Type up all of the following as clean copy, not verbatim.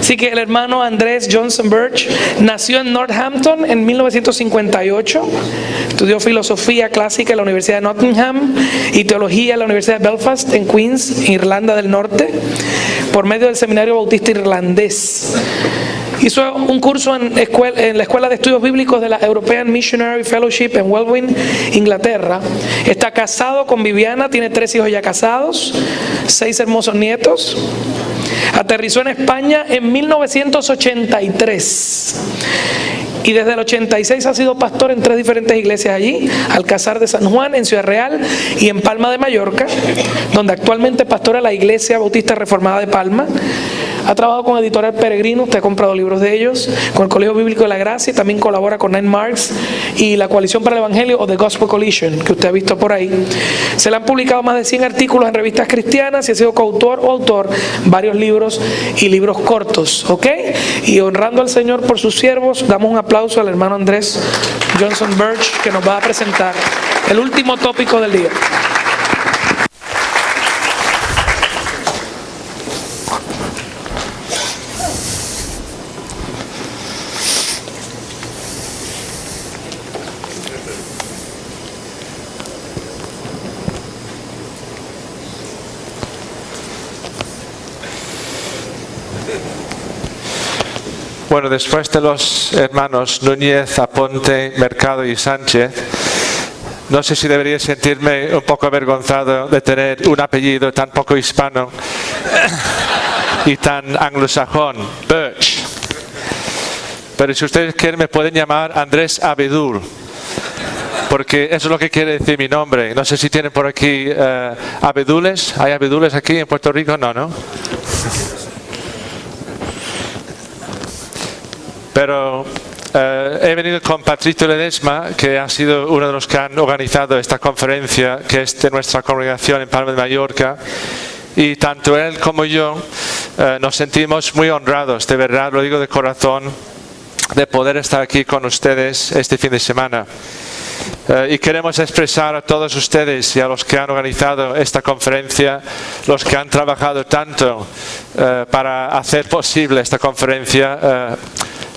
Así que el hermano Andrés Johnson Birch nació en Northampton en 1958, estudió filosofía clásica en la Universidad de Nottingham y teología en la Universidad de Belfast en Queens, Irlanda del Norte, por medio del Seminario Bautista Irlandés. Hizo un curso en la Escuela de Estudios Bíblicos de la European Missionary Fellowship en Welwyn, Inglaterra. Está casado con Viviana, tiene 3 hijos ya casados, 6 hermosos nietos. Aterrizó en España en 1983 y desde el 86 ha sido pastor en 3 diferentes iglesias allí: Alcázar de San Juan, en Ciudad Real y en Palma de Mallorca, donde actualmente pastora la Iglesia Bautista Reformada de Palma. Ha trabajado con Editorial Peregrino, usted ha comprado libros de ellos, con el Colegio Bíblico de la Gracia, y también colabora con Nine Marks y la Coalición para el Evangelio o The Gospel Coalition, que usted ha visto por ahí. Se le han publicado más de 100 artículos en revistas cristianas y ha sido coautor o autor varios libros y libros cortos, ¿ok? Y honrando al Señor por sus siervos, damos un aplauso al hermano Andrés Johnson Birch, que nos va a presentar el último tópico del día. Bueno, después de los hermanos Núñez, Aponte, Mercado y Sánchez, no sé si debería sentirme un poco avergonzado de tener un apellido tan poco hispano y tan anglosajón, Birch. Pero si ustedes quieren me pueden llamar Andrés Abedul, porque eso es lo que quiere decir mi nombre. No sé si tienen por aquí abedules. ¿Hay abedules aquí en Puerto Rico? No. Pero he venido con Patricio Ledesma, que ha sido uno de los que han organizado esta conferencia, que es de nuestra congregación en Palma de Mallorca, y tanto él como yo nos sentimos muy honrados, de verdad, lo digo de corazón, de poder estar aquí con ustedes este fin de semana. Y queremos expresar a todos ustedes y a los que han organizado esta conferencia, los que han trabajado tanto para hacer posible esta conferencia,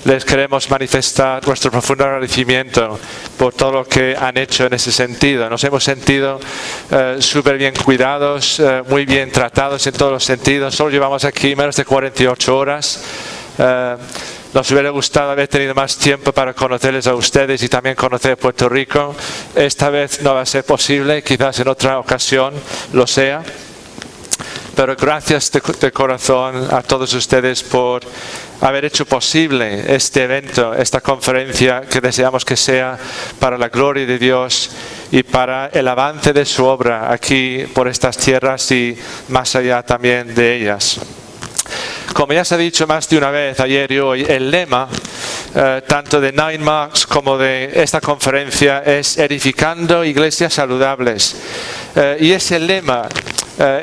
les queremos manifestar nuestro profundo agradecimiento por todo lo que han hecho en ese sentido. Nos hemos sentido súper bien cuidados, muy bien tratados en todos los sentidos. Solo llevamos aquí menos de 48 horas. Nos hubiera gustado haber tenido más tiempo para conocerles a ustedes y también conocer Puerto Rico. Esta vez no va a ser posible, quizás en otra ocasión lo sea. Pero gracias de corazón a todos ustedes por haber hecho posible este evento, esta conferencia, que deseamos que sea para la gloria de Dios y para el avance de su obra aquí por estas tierras y más allá también de ellas. Como ya se ha dicho más de una vez ayer y hoy, el lema tanto de Nine Marks como de esta conferencia es edificando iglesias saludables. Y ese lema,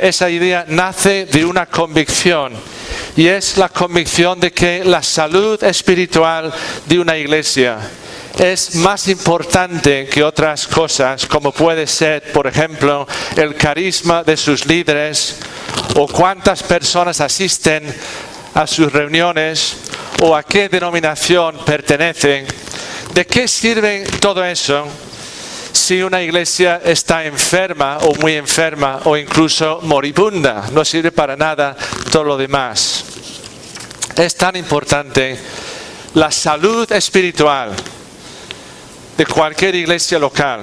esa idea nace de una convicción, y es la convicción de que la salud espiritual de una iglesia es más importante que otras cosas, como puede ser, por ejemplo, el carisma de sus líderes, o cuántas personas asisten a sus reuniones, o a qué denominación pertenecen. ¿De qué sirve todo eso si una iglesia está enferma o muy enferma o incluso moribunda? No sirve para nada todo lo demás. Es tan importante la salud espiritual de cualquier iglesia local.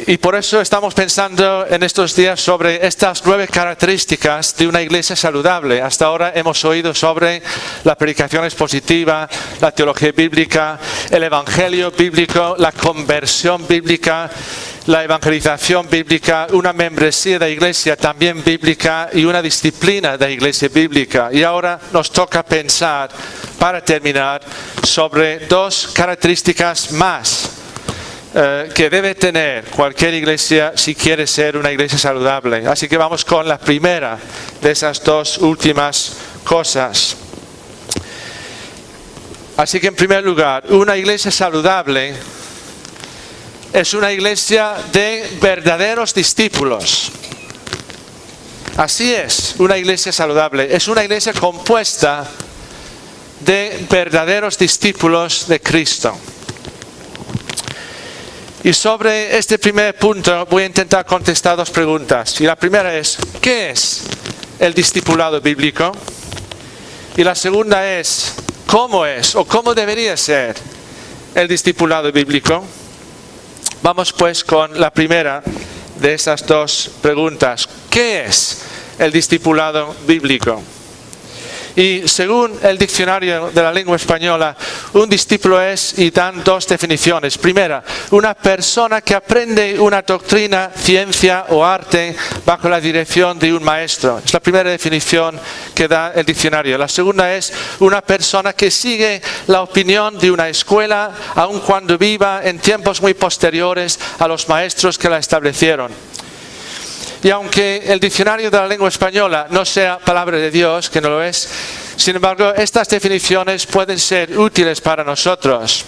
Y por eso estamos pensando en estos días sobre estas 9 características de una iglesia saludable. Hasta ahora hemos oído sobre la predicación expositiva, la teología bíblica, el evangelio bíblico, la conversión bíblica, la evangelización bíblica, una membresía de iglesia también bíblica y una disciplina de iglesia bíblica. Y ahora nos toca pensar, para terminar, sobre 2 características más que debe tener cualquier iglesia si quiere ser una iglesia saludable. Así que vamos con la primera de esas 2 últimas cosas. Así que en primer lugar, una iglesia saludable es una iglesia de verdaderos discípulos. Así es, una iglesia saludable. Es una iglesia compuesta de verdaderos discípulos de Cristo. Y sobre este primer punto voy a intentar contestar dos preguntas. Y la primera es, ¿qué es el discipulado bíblico? Y la segunda es, ¿cómo es o cómo debería ser el discipulado bíblico? Vamos pues con la primera de esas dos preguntas. ¿Qué es el discipulado bíblico? Y según el diccionario de la lengua española, un discípulo es, y dan dos definiciones. Primera, una persona que aprende una doctrina, ciencia o arte bajo la dirección de un maestro. Es la primera definición que da el diccionario. La segunda es una persona que sigue la opinión de una escuela, aun cuando viva en tiempos muy posteriores a los maestros que la establecieron. Y aunque el diccionario de la lengua española no sea palabra de Dios, que no lo es, sin embargo, estas definiciones pueden ser útiles para nosotros.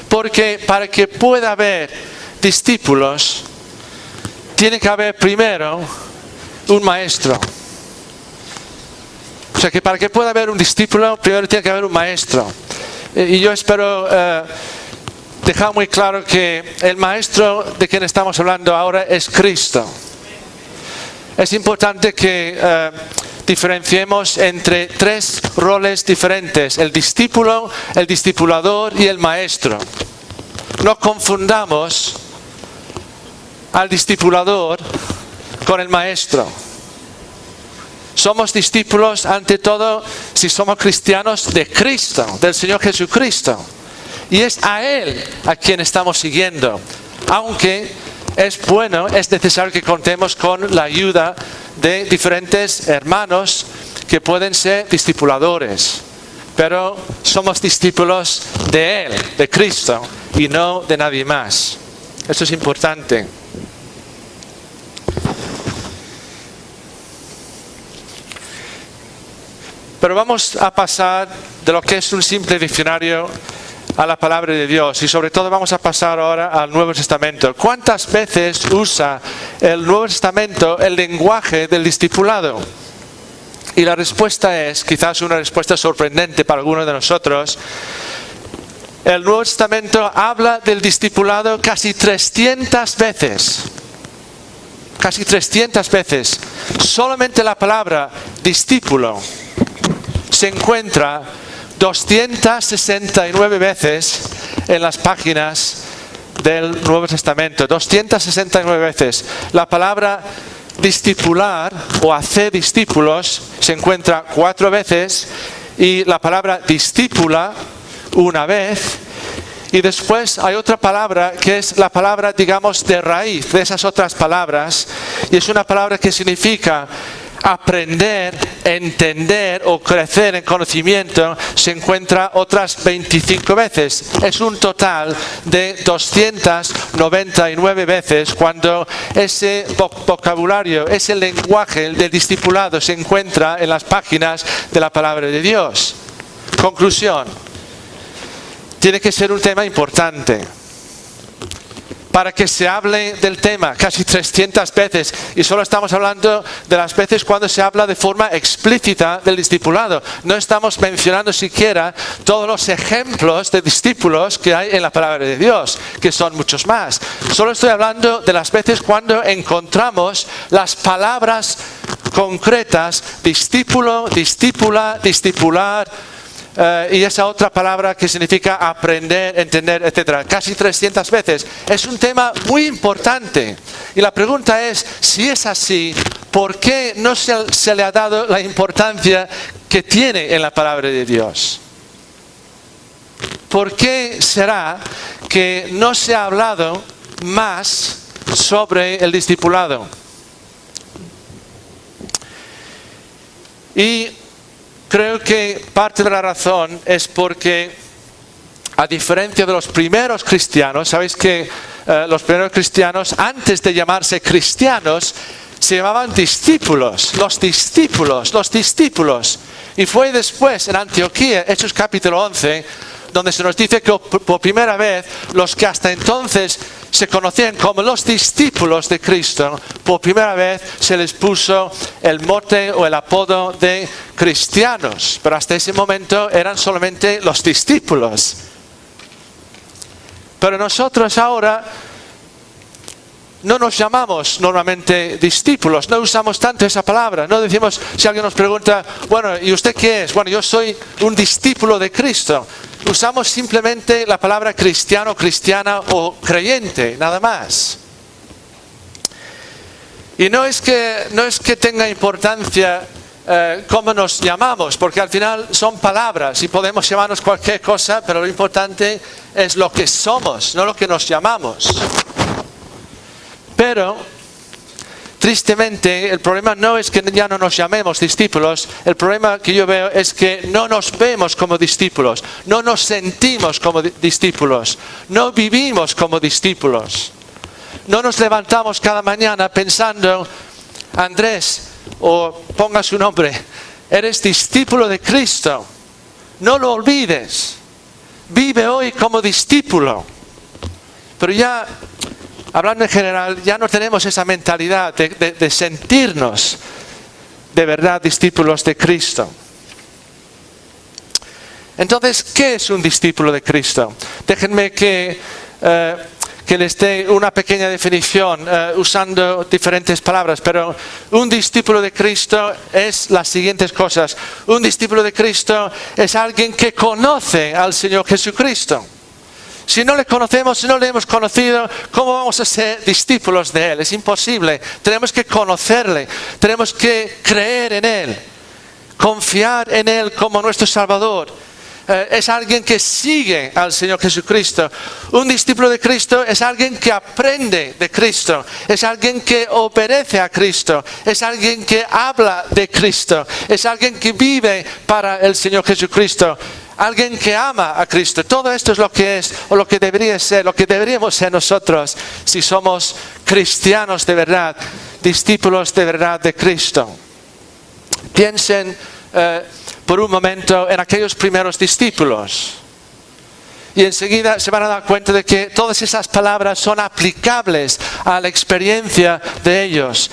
Porque para que pueda haber discípulos, tiene que haber primero un maestro. O sea que para que pueda haber un discípulo, primero tiene que haber un maestro. Y yo espero dejar muy claro que el maestro de quien estamos hablando ahora es Cristo. Es importante que diferenciemos entre tres roles diferentes: el discípulo, el discipulador y el maestro. No confundamos al discipulador con el maestro. Somos discípulos ante todo si somos cristianos de Cristo, del Señor Jesucristo. Y es a Él a quien estamos siguiendo. Aunque es bueno, es necesario que contemos con la ayuda de diferentes hermanos que pueden ser discipuladores. Pero somos discípulos de Él, de Cristo, y no de nadie más. Eso es importante. Pero vamos a pasar de lo que es un simple diccionario a la palabra de Dios, y sobre todo vamos a pasar ahora al Nuevo Testamento. ¿Cuántas veces usa el Nuevo Testamento el lenguaje del discipulado? Y la respuesta es, quizás una respuesta sorprendente para algunos de nosotros, el Nuevo Testamento habla del discipulado casi 300 veces. Casi 300 veces. Solamente la palabra discípulo se encuentra 269 veces en las páginas del Nuevo Testamento. 269 veces. La palabra discipular o hacer discípulos se encuentra 4 veces, y la palabra discípula una vez. Y después hay otra palabra que es la palabra, digamos, de raíz de esas otras palabras, y es una palabra que significa aprender, entender o crecer en conocimiento. Se encuentra otras 25 veces. Es un total de 299 veces cuando ese vocabulario, ese lenguaje del discipulado se encuentra en las páginas de la palabra de Dios. Conclusión: tiene que ser un tema importante para que se hable del tema casi 300 veces, y solo estamos hablando de las veces cuando se habla de forma explícita del discipulado. No estamos mencionando siquiera todos los ejemplos de discípulos que hay en la palabra de Dios, que son muchos más. Solo estoy hablando de las veces cuando encontramos las palabras concretas: discípulo, discípula, discipular, y esa otra palabra que significa aprender, entender, etc. Casi 300 veces. Es un tema muy importante. Y la pregunta es, si es así, ¿por qué no se le ha dado la importancia que tiene en la palabra de Dios? ¿Por qué será que no se ha hablado más sobre el discipulado? Y creo que parte de la razón es porque, a diferencia de los primeros cristianos, sabéis que los primeros cristianos, antes de llamarse cristianos, se llamaban discípulos, los discípulos, los discípulos. Y fue después, en Antioquía, Hechos capítulo 11, donde se nos dice que por primera vez los que hasta entonces se conocían como los discípulos de Cristo, por primera vez se les puso el mote o el apodo de cristianos, pero hasta ese momento eran solamente los discípulos. Pero nosotros ahora no nos llamamos normalmente discípulos, no usamos tanto esa palabra, no decimos, si alguien nos pregunta, bueno, ¿y usted qué es? Bueno, yo soy un discípulo de Cristo. Usamos simplemente la palabra cristiano, cristiana o creyente, nada más. Y no es que tenga importancia cómo nos llamamos, porque al final son palabras y podemos llamarnos cualquier cosa, pero lo importante es lo que somos, no lo que nos llamamos. Pero, tristemente, el problema no es que ya no nos llamemos discípulos, el problema que yo veo es que no nos vemos como discípulos, no nos sentimos como discípulos, no vivimos como discípulos. No nos levantamos cada mañana pensando, Andrés, o ponga su nombre, eres discípulo de Cristo, no lo olvides, vive hoy como discípulo. Pero ya, hablando en general, ya no tenemos esa mentalidad de sentirnos de verdad discípulos de Cristo. Entonces, ¿qué es un discípulo de Cristo? Déjenme que les dé una pequeña definición usando diferentes palabras, pero un discípulo de Cristo es las siguientes cosas. Un discípulo de Cristo es alguien que conoce al Señor Jesucristo. Si no le conocemos, si no le hemos conocido, ¿cómo vamos a ser discípulos de Él? Es imposible. Tenemos que conocerle, tenemos que creer en Él, confiar en Él como nuestro Salvador. Es alguien que sigue al Señor Jesucristo. Un discípulo de Cristo es alguien que aprende de Cristo, es alguien que obedece a Cristo, es alguien que habla de Cristo, es alguien que vive para el Señor Jesucristo. Alguien que ama a Cristo. Todo esto es lo que es, o lo que debería ser, lo que deberíamos ser nosotros si somos cristianos de verdad, discípulos de verdad de Cristo. Piensen por un momento en aquellos primeros discípulos. Y enseguida se van a dar cuenta de que todas esas palabras son aplicables a la experiencia de ellos.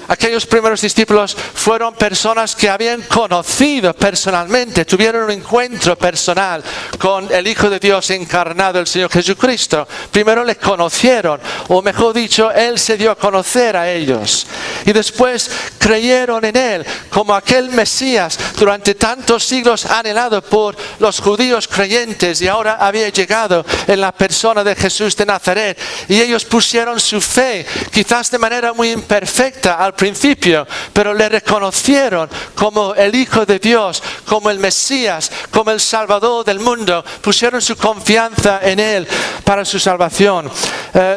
Aquellos primeros discípulos fueron personas que habían conocido personalmente, tuvieron un encuentro personal con el Hijo de Dios encarnado, el Señor Jesucristo. Primero le conocieron, o mejor dicho, Él se dio a conocer a ellos. Y después creyeron en Él como aquel Mesías durante tantos siglos anhelado por los judíos creyentes, y ahora había llegado en la persona de Jesús de Nazaret, y ellos pusieron su fe, quizás de manera muy imperfecta al principio, pero le reconocieron como el Hijo de Dios, como el Mesías, como el Salvador del mundo, pusieron su confianza en Él para su salvación.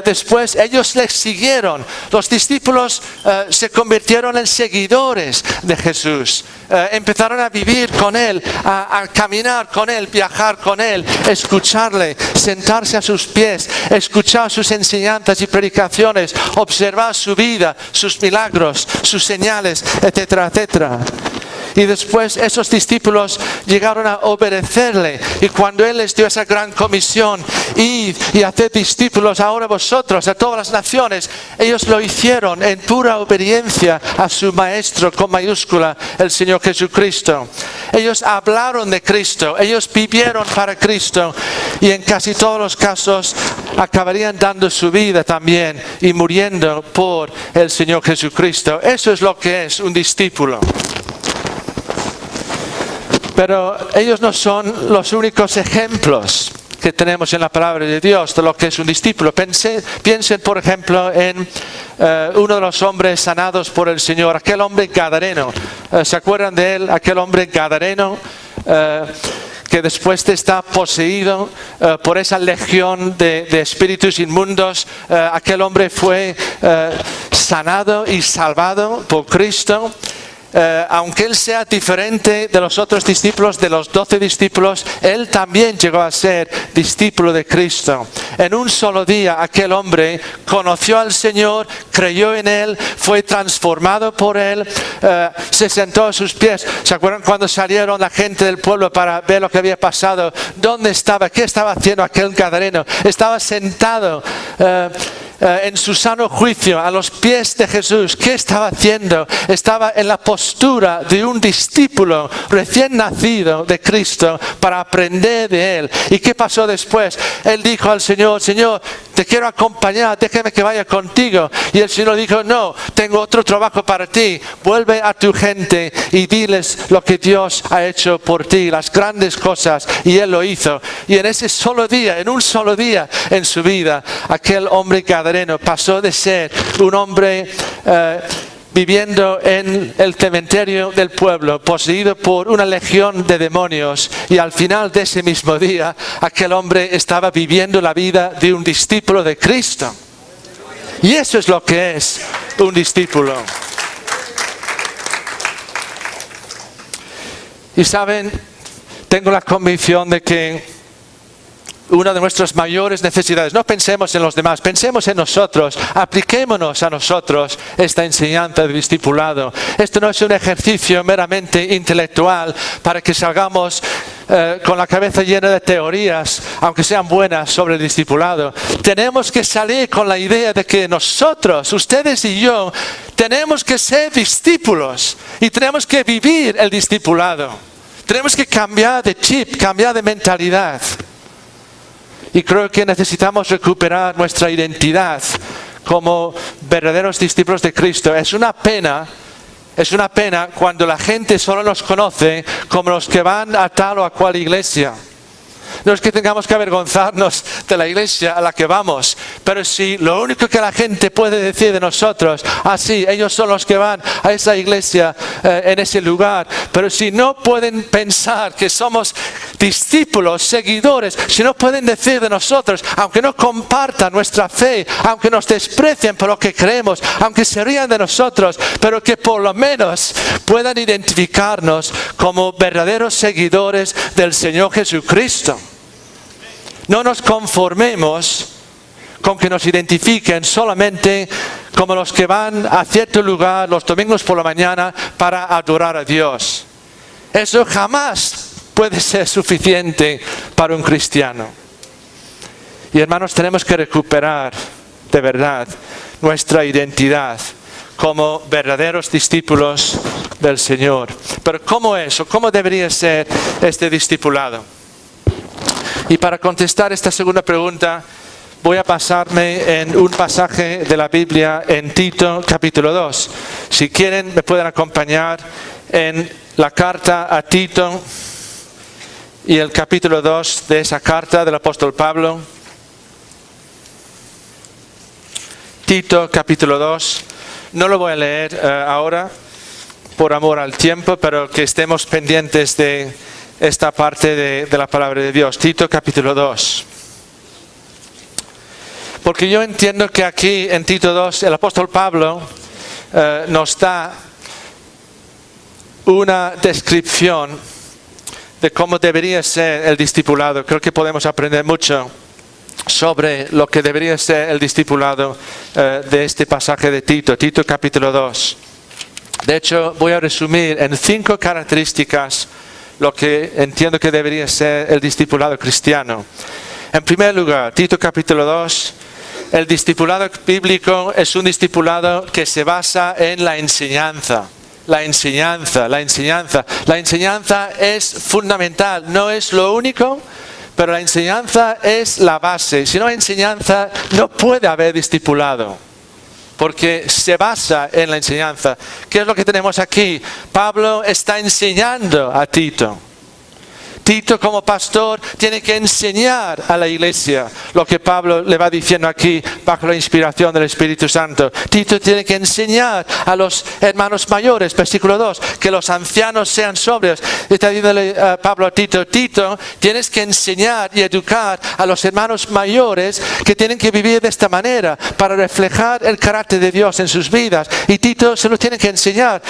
Después ellos le siguieron, los discípulos se convirtieron en seguidores de Jesús, empezaron a vivir con Él, a caminar con Él, viajar con Él, escucharle, sentarse a sus pies, escuchar sus enseñanzas y predicaciones, observar su vida, sus milagros, sus señales, etcétera, etcétera. Y después esos discípulos llegaron a obedecerle, y cuando Él les dio esa gran comisión, id y haced discípulos ahora vosotros a todas las naciones, ellos lo hicieron en pura obediencia a su Maestro con mayúscula, el Señor Jesucristo. Ellos hablaron de Cristo, ellos vivieron para Cristo, y en casi todos los casos acabarían dando su vida también y muriendo por el Señor Jesucristo. Eso es lo que es un discípulo. Pero ellos no son los únicos ejemplos que tenemos en la palabra de Dios de lo que es un discípulo. Piensen, por ejemplo, en uno de los hombres sanados por el Señor, aquel hombre gadareno. ¿Se acuerdan de él? Aquel hombre gadareno que después de estar poseído por esa legión de espíritus inmundos, aquel hombre fue sanado y salvado por Cristo. aunque él sea diferente de los otros discípulos, de los 12 discípulos, él también llegó a ser discípulo de Cristo. En un solo día aquel hombre conoció al Señor, creyó en él, fue transformado por él, se sentó a sus pies. ¿Se acuerdan cuando salieron la gente del pueblo para ver lo que había pasado? ¿Dónde estaba? ¿Qué estaba haciendo aquel gadareno? Estaba sentado en su sano juicio a los pies de Jesús. ¿Qué estaba haciendo? Estaba en la postura de un discípulo recién nacido de Cristo para aprender de él. ¿Y qué pasó después? Él dijo al Señor: Señor, te quiero acompañar, déjame que vaya contigo. Y el Señor dijo: no, tengo otro trabajo para ti. Vuelve a tu gente y diles lo que Dios ha hecho por ti, las grandes cosas. Y él lo hizo. Y en ese solo día, en un solo día en su vida, aquel hombre gadareno pasó de ser un hombre viviendo en el cementerio del pueblo, poseído por una legión de demonios, y al final de ese mismo día aquel hombre estaba viviendo la vida de un discípulo de Cristo. Y eso es lo que es un discípulo. Y saben, tengo la convicción de que una de nuestras mayores necesidades, no pensemos en los demás, pensemos en nosotros, apliquémonos a nosotros esta enseñanza de discipulado. Esto no es un ejercicio meramente intelectual para que salgamos con la cabeza llena de teorías, aunque sean buenas, sobre el discipulado. Tenemos que salir con la idea de que nosotros, ustedes y yo, tenemos que ser discípulos y tenemos que vivir el discipulado. Tenemos que cambiar de chip, cambiar de mentalidad. Y creo que necesitamos recuperar nuestra identidad como verdaderos discípulos de Cristo. Es una pena cuando la gente solo nos conoce como los que van a tal o a cual iglesia. No es que tengamos que avergonzarnos de la iglesia a la que vamos, pero si lo único que la gente puede decir de nosotros: sí, ellos son los que van a esa iglesia en ese lugar, pero si no pueden pensar que somos discípulos, seguidores, si no pueden decir de nosotros, aunque no compartan nuestra fe, aunque nos desprecien por lo que creemos, aunque se rían de nosotros, pero que por lo menos puedan identificarnos como verdaderos seguidores del Señor Jesucristo. No nos conformemos con que nos identifiquen solamente como los que van a cierto lugar los domingos por la mañana para adorar a Dios. Eso jamás puede ser suficiente para un cristiano. Y hermanos, tenemos que recuperar de verdad nuestra identidad como verdaderos discípulos del Señor. Pero ¿cómo es o cómo debería ser este discipulado? Y para contestar esta segunda pregunta, voy a basarme en un pasaje de la Biblia en Tito capítulo 2. Si quieren, me pueden acompañar en la carta a Tito y el capítulo 2 de esa carta del apóstol Pablo. Tito capítulo 2. No lo voy a leer ahora por amor al tiempo, pero que estemos pendientes de esta parte de la palabra de Dios. Tito capítulo 2. Porque yo entiendo que aquí en Tito 2 el apóstol Pablo nos da una descripción de cómo debería ser el discipulado. Creo que podemos aprender mucho sobre lo que debería ser el discipulado de este pasaje de Tito. Tito capítulo 2. De hecho, voy a resumir en 5 características lo que entiendo que debería ser el discipulado cristiano. En primer lugar, Tito capítulo 2, el discipulado bíblico es un discipulado que se basa en la enseñanza. La enseñanza es fundamental, no es lo único, pero la enseñanza es la base. Si no hay enseñanza, no puede haber discipulado, porque se basa en la enseñanza. ¿Qué es lo que tenemos aquí? Pablo está enseñando a Tito. Tito como pastor tiene que enseñar a la iglesia lo que Pablo le va diciendo aquí bajo la inspiración del Espíritu Santo. Tito tiene que enseñar a los hermanos mayores, versículo 2, que los ancianos sean sobrios. Está diciéndole Pablo a Tito, Tito, tienes que enseñar y educar a los hermanos mayores que tienen que vivir de esta manera para reflejar el carácter de Dios en sus vidas. Y Tito se lo tiene que enseñar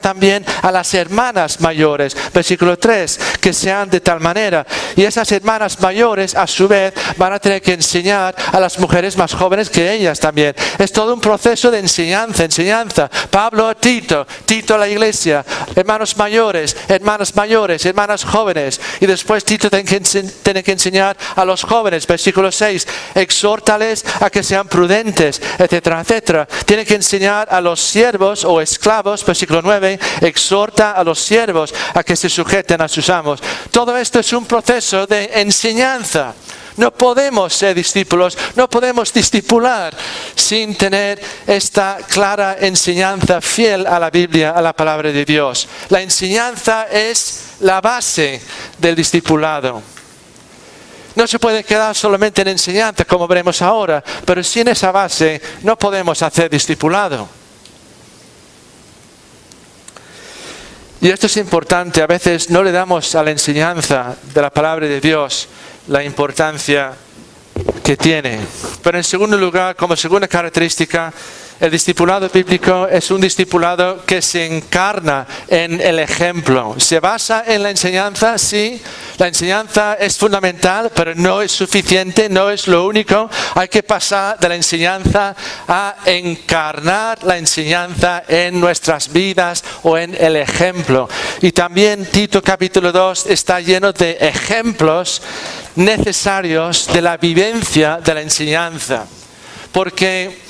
también a las hermanas mayores, versículo 3, que sean de tal manera. Y esas hermanas mayores a su vez van a tener que enseñar a las mujeres más jóvenes que ellas también. Es todo un proceso de enseñanza. Pablo a Tito, Tito a la iglesia, hermanos mayores, hermanas jóvenes. Y después Tito tiene que enseñar a los jóvenes, versículo 6, exhórtales a que sean prudentes, etcétera, etcétera. Tiene que enseñar a los siervos o esclavos, versículo 9, exhorta a los siervos a que se sujeten a sus amos. Todo esto es un proceso de enseñanza. No podemos ser discípulos, no podemos discipular sin tener esta clara enseñanza fiel a la Biblia, a la palabra de Dios. La enseñanza es la base del discipulado. No se puede quedar solamente en enseñanza, como veremos ahora, pero sin esa base no podemos hacer discipulado. Y esto es importante, a veces no le damos a la enseñanza de la palabra de Dios la importancia que tiene. Pero en segundo lugar, como segunda característica, el discipulado bíblico es un discipulado que se encarna en el ejemplo. Se basa en la enseñanza, sí, la enseñanza es fundamental, pero no es suficiente, no es lo único. Hay que pasar de la enseñanza a encarnar la enseñanza en nuestras vidas o en el ejemplo. Y también Tito capítulo 2 está lleno de ejemplos necesarios de la vivencia de la enseñanza. Porque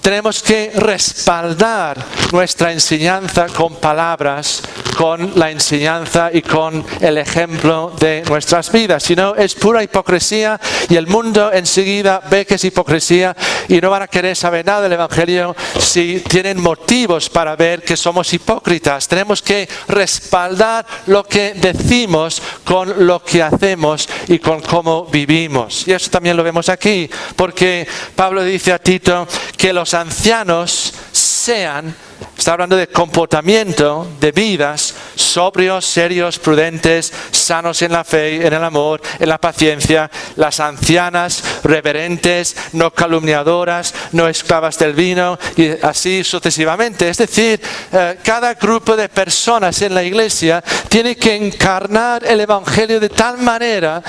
tenemos que respaldar nuestra enseñanza con palabras, con la enseñanza y con el ejemplo de nuestras vidas. Si no, es pura hipocresía y el mundo enseguida ve que es hipocresía y no van a querer saber nada del Evangelio si tienen motivos para ver que somos hipócritas. Tenemos que respaldar lo que decimos con lo que hacemos y con cómo vivimos. Y eso también lo vemos aquí, porque Pablo dice a Tito que los ancianos sean, está hablando de comportamiento, de vidas, sobrios, serios, prudentes, sanos en la fe, en el amor, en la paciencia. Las ancianas, reverentes, no calumniadoras, no esclavas del vino, y así sucesivamente. Es decir, cada grupo de personas en la iglesia tiene que encarnar el Evangelio de tal manera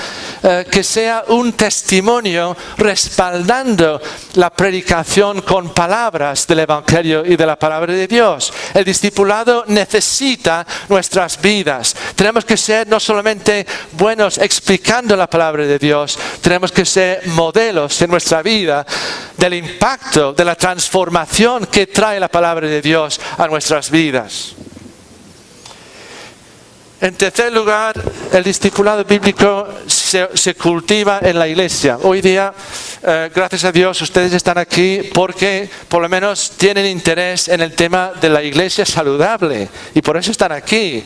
que sea un testimonio respaldando la predicación con palabras del Evangelio y de la palabra de Dios. El discipulado necesita nuestras vidas. Tenemos que ser no solamente buenos explicando la palabra de Dios, tenemos que ser modelos en nuestra vida del impacto, de la transformación que trae la palabra de Dios a nuestras vidas. En tercer lugar, el discipulado bíblico se cultiva en la iglesia. Hoy día, gracias a Dios, ustedes están aquí porque por lo menos tienen interés en el tema de la iglesia saludable y por eso están aquí.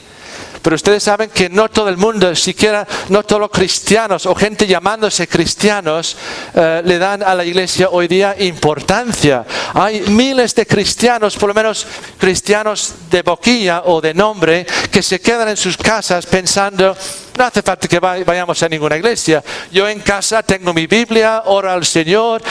Pero ustedes saben que no todo el mundo, siquiera no todos los cristianos o gente llamándose cristianos le dan a la iglesia hoy día importancia. Hay miles de cristianos, por lo menos cristianos de boquilla o de nombre, que se quedan en sus casas pensando: no hace falta que vayamos a ninguna iglesia. Yo en casa tengo mi Biblia, oro al Señor,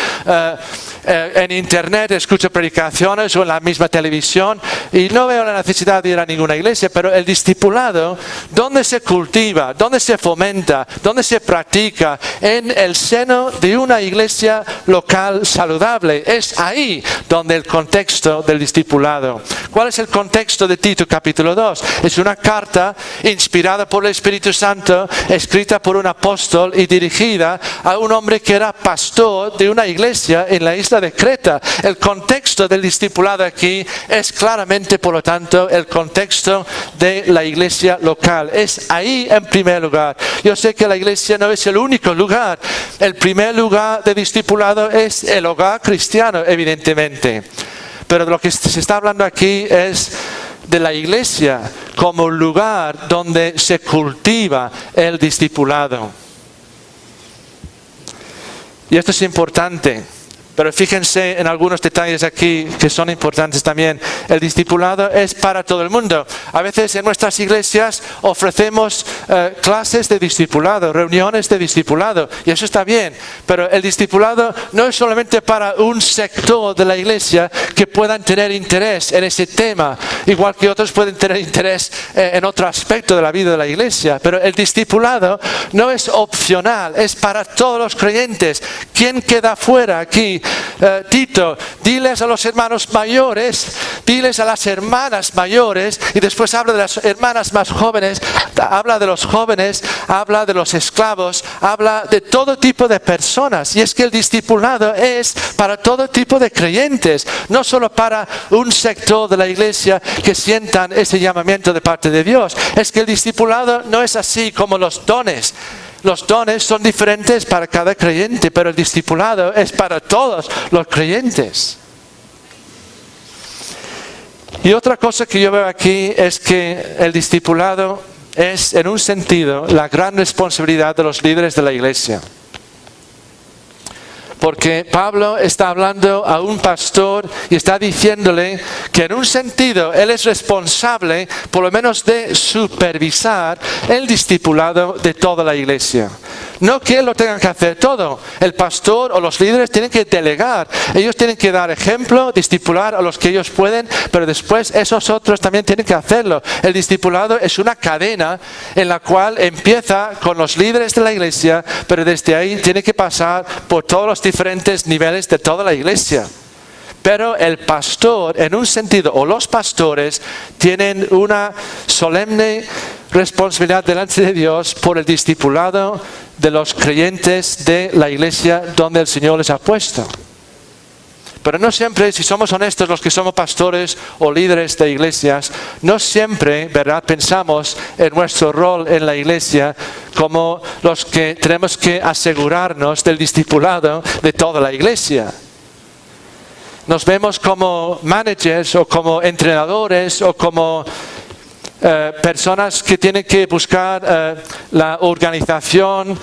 en internet escucho predicaciones o en la misma televisión y no veo la necesidad de ir a ninguna iglesia. Pero el discipulado, ¿dónde se cultiva? ¿Dónde se fomenta? ¿Dónde se practica? En el seno de una iglesia local saludable. Es ahí donde el contexto del discipulado. ¿Cuál es el contexto de Tito capítulo 2? Es una carta inspirada por el Espíritu Santo, escrita por un apóstol y dirigida a un hombre que era pastor de una iglesia en la isla de Creta. El contexto del discipulado aquí es claramente, por lo tanto, el contexto de la iglesia local. Es ahí en primer lugar. Yo sé que la iglesia no es el único lugar. El primer lugar de discipulado es el hogar cristiano, evidentemente. Pero de lo que se está hablando aquí es de la iglesia como lugar donde se cultiva el discipulado. Y esto es importante. Pero fíjense en algunos detalles aquí que son importantes también. El discipulado es para todo el mundo. A veces en nuestras iglesias ofrecemos clases de discipulado, reuniones de discipulado, y eso está bien. Pero el discipulado no es solamente para un sector de la iglesia que puedan tener interés en ese tema, igual que otros pueden tener interés en otro aspecto de la vida de la iglesia. Pero el discipulado no es opcional, es para todos los creyentes. ¿Quién queda fuera aquí? Tito, diles a los hermanos mayores, diles a las hermanas mayores, y después habla de las hermanas más jóvenes, habla de los jóvenes, habla de los esclavos, habla de todo tipo de personas. Y es que el discipulado es para todo tipo de creyentes, no solo para un sector de la iglesia que sientan ese llamamiento de parte de Dios. Es que el discipulado no es así como los dones. Los dones son diferentes para cada creyente, pero el discipulado es para todos los creyentes. Y otra cosa que yo veo aquí es que el discipulado es, en un sentido, la gran responsabilidad de los líderes de la iglesia. Porque Pablo está hablando a un pastor y está diciéndole que en un sentido él es responsable por lo menos de supervisar el discipulado de toda la iglesia. No que él lo tenga que hacer todo. El pastor o los líderes tienen que delegar. Ellos tienen que dar ejemplo, discipular a los que ellos pueden, pero después esos otros también tienen que hacerlo. El discipulado es una cadena en la cual empieza con los líderes de la iglesia, pero desde ahí tiene que pasar por todos los diferentes niveles de toda la iglesia. Pero el pastor, en un sentido, o los pastores, tienen una solemne responsabilidad delante de Dios por el discipulado de los creyentes de la iglesia donde el Señor les ha puesto. Pero no siempre, si somos honestos, los que somos pastores o líderes de iglesias, no siempre, ¿verdad?, pensamos en nuestro rol en la iglesia como los que tenemos que asegurarnos del discipulado de toda la iglesia. Nos vemos como managers o como entrenadores o como personas que tienen que buscar la organización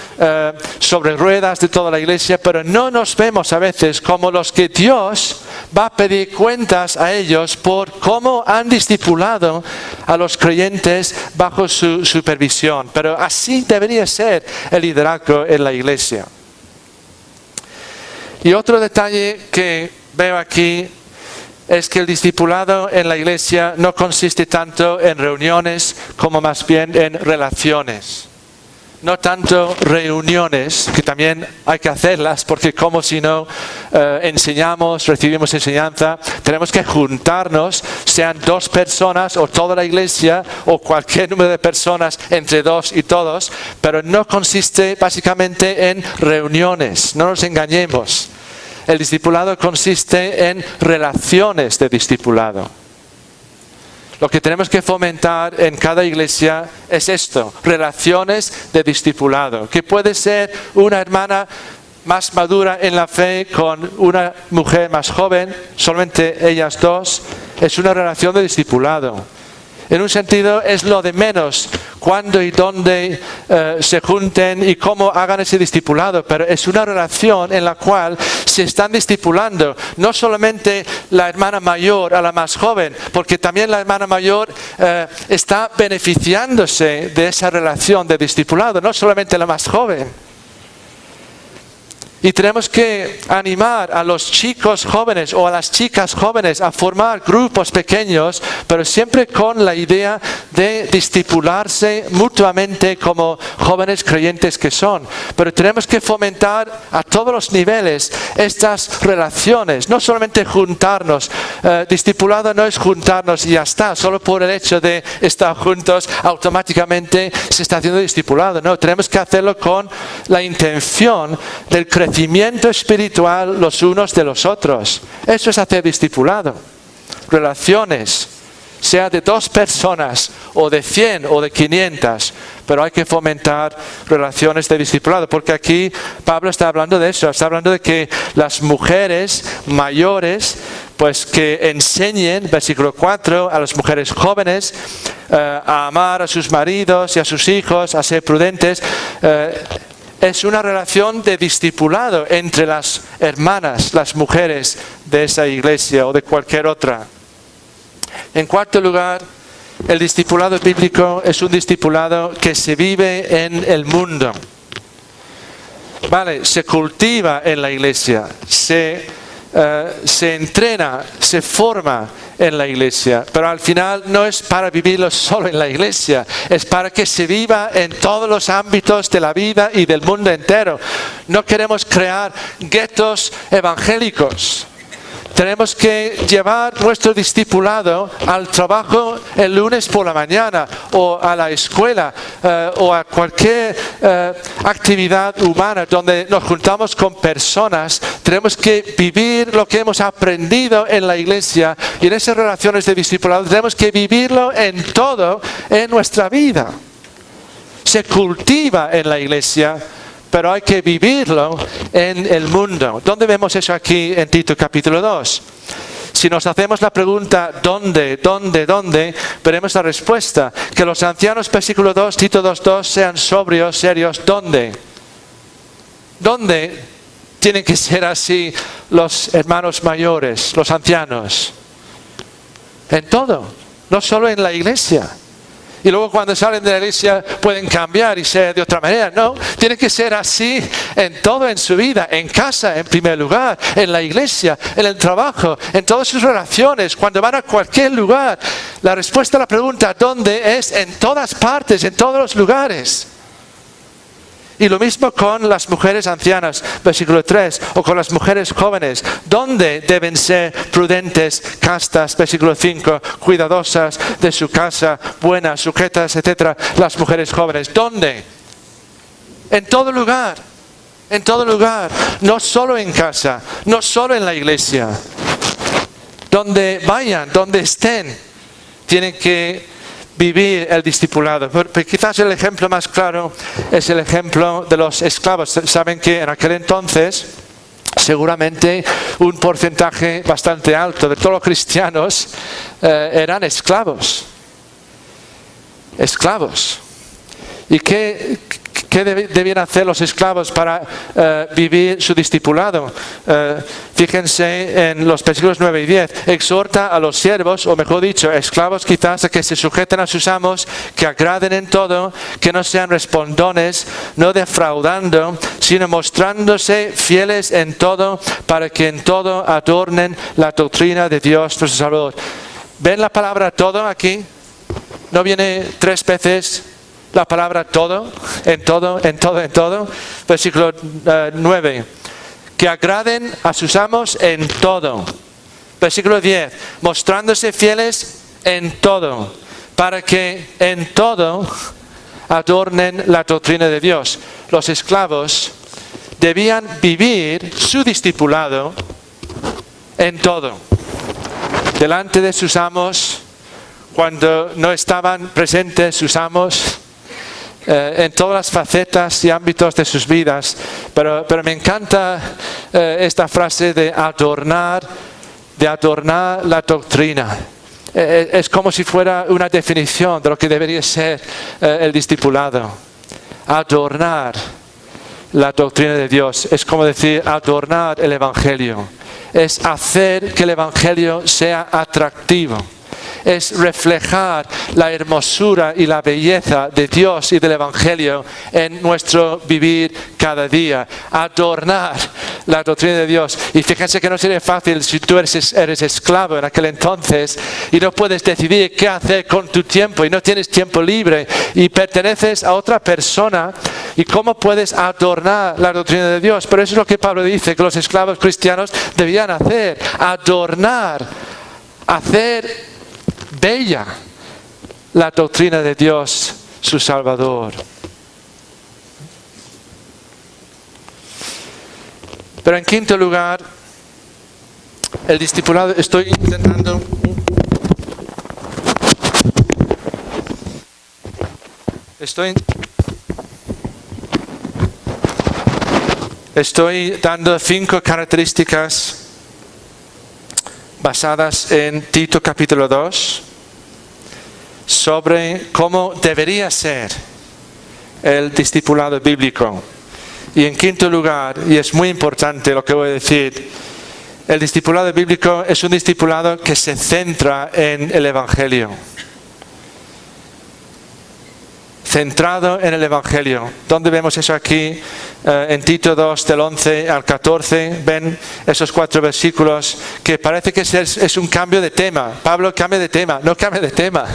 sobre ruedas de toda la iglesia, pero no nos vemos a veces como los que Dios va a pedir cuentas a ellos por cómo han discipulado a los creyentes bajo su supervisión. Pero así debería ser el liderazgo en la iglesia. Y otro detalle que veo aquí es que el discipulado en la iglesia no consiste tanto en reuniones como más bien en relaciones. No tanto reuniones, que también hay que hacerlas, porque como si no enseñamos, recibimos enseñanza, tenemos que juntarnos, sean 2 personas o toda la iglesia o cualquier número de personas entre 2 y todos, pero no consiste básicamente en reuniones, no nos engañemos. El discipulado consiste en relaciones de discipulado. Lo que tenemos que fomentar en cada iglesia es esto, relaciones de discipulado, que puede ser una hermana más madura en la fe con una mujer más joven, solamente ellas 2, es una relación de discipulado. En un sentido es lo de menos cuándo y dónde se junten y cómo hagan ese discipulado, pero es una relación en la cual se están discipulando, no solamente la hermana mayor a la más joven, porque también la hermana mayor está beneficiándose de esa relación de discipulado, no solamente la más joven. Y tenemos que animar a los chicos jóvenes o a las chicas jóvenes a formar grupos pequeños, pero siempre con la idea de discipularse mutuamente como jóvenes creyentes que son. Pero tenemos que fomentar a todos los niveles estas relaciones, no solamente juntarnos. Discipulado no es juntarnos y ya está, solo por el hecho de estar juntos automáticamente se está haciendo discipulado. No, tenemos que hacerlo con la intención del crecimiento espiritual los unos de los otros. Eso es hacer discipulado. Relaciones, sea de 2 personas o de 100 o de 500, pero hay que fomentar relaciones de discipulado, porque aquí Pablo está hablando de eso, está hablando de que las mujeres mayores pues que enseñen, versículo 4, a las mujeres jóvenes a amar a sus maridos y a sus hijos, a ser prudentes. Es una relación de discipulado entre las hermanas, las mujeres de esa iglesia o de cualquier otra. En cuarto lugar, el discipulado bíblico es un discipulado que se vive en el mundo. Vale, se cultiva en la iglesia, se entrena, se forma en la iglesia, pero al final no es para vivirlo solo en la iglesia, es para que se viva en todos los ámbitos de la vida y del mundo entero. No queremos crear guetos evangélicos. Tenemos que llevar nuestro discipulado al trabajo el lunes por la mañana o a la escuela o a cualquier actividad humana donde nos juntamos con personas. Tenemos que vivir lo que hemos aprendido en la iglesia y en esas relaciones de discipulado tenemos que vivirlo en todo en nuestra vida. Se cultiva en la iglesia, pero hay que vivirlo en el mundo. ¿Dónde vemos eso aquí en Tito capítulo 2? Si nos hacemos la pregunta ¿dónde? Veremos la respuesta. Que los ancianos, versículo 2, Tito 2:2, sean sobrios, serios. ¿Dónde? ¿Dónde tienen que ser así los hermanos mayores, los ancianos? En todo, no solo en la iglesia. Y luego cuando salen de la iglesia pueden cambiar y ser de otra manera. No, tiene que ser así en todo en su vida, en casa en primer lugar, en la iglesia, en el trabajo, en todas sus relaciones, cuando van a cualquier lugar. La respuesta a la pregunta ¿dónde? Es en todas partes, en todos los lugares. Y lo mismo con las mujeres ancianas, versículo 3, o con las mujeres jóvenes. ¿Dónde deben ser prudentes, castas, versículo 5, cuidadosas de su casa, buenas, sujetas, etcétera, las mujeres jóvenes? ¿Dónde? En todo lugar, no solo en casa, no solo en la iglesia. Donde vayan, donde estén, tienen que vivir el discipulado. Pero quizás el ejemplo más claro es el ejemplo de los esclavos. Saben que en aquel entonces seguramente un porcentaje bastante alto de todos los cristianos eran esclavos. ¿Y qué debían hacer los esclavos para vivir su discipulado? Fíjense en los versículos 9 y 10. Exhorta a los siervos, o mejor dicho, esclavos quizás, a que se sujeten a sus amos, que agraden en todo, que no sean respondones, no defraudando, sino mostrándose fieles en todo, para que en todo adornen la doctrina de Dios nuestro Salvador. ¿Ven la palabra todo aquí? ¿No viene 3 veces la palabra todo? En todo. Versículo 9. Que agraden a sus amos en todo. Versículo 10. Mostrándose fieles en todo, para que en todo adornen la doctrina de Dios. Los esclavos debían vivir su discipulado en todo. Delante de sus amos, cuando no estaban presentes sus amos, en todas las facetas y ámbitos de sus vidas. Pero me encanta esta frase de adornar la doctrina. Es como si fuera una definición de lo que debería ser el discipulado. Adornar la doctrina de Dios. Es como decir adornar el Evangelio. Es hacer que el Evangelio sea atractivo. Es reflejar la hermosura y la belleza de Dios y del Evangelio en nuestro vivir cada día. Adornar la doctrina de Dios. Y fíjense que no sería fácil si tú eres esclavo en aquel entonces y no puedes decidir qué hacer con tu tiempo y no tienes tiempo libre y perteneces a otra persona. ¿Y cómo puedes adornar la doctrina de Dios? Pero eso es lo que Pablo dice que los esclavos cristianos debían hacer. Adornar, hacer bella la doctrina de Dios, su Salvador. Pero en quinto lugar, el discipulado, estoy dando 5 características basadas en Tito capítulo 2, sobre cómo debería ser el discipulado bíblico. Y en quinto lugar, y es muy importante lo que voy a decir, el discipulado bíblico es un discipulado que se centra en el Evangelio. Centrado en el Evangelio. ¿Dónde vemos eso aquí? En Tito 2, del 11 al 14, ven esos 4 versículos que parece que es un cambio de tema. Pablo cambia de tema, no cambia de tema,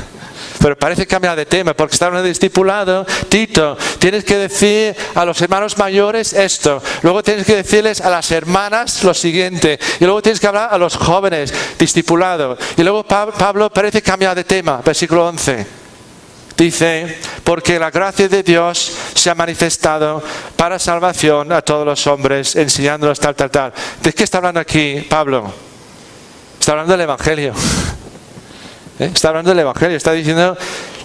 pero parece cambiar de tema porque está hablando de discipulado. Tito, tienes que decir a los hermanos mayores esto, luego tienes que decirles a las hermanas lo siguiente, y luego tienes que hablar a los jóvenes, discipulado. Y luego Pablo parece cambiar de tema, versículo 11. Dice, porque la gracia de Dios se ha manifestado para salvación a todos los hombres, enseñándolos tal. ¿De qué está hablando aquí Pablo? Está hablando del Evangelio. Está hablando del Evangelio, está diciendo,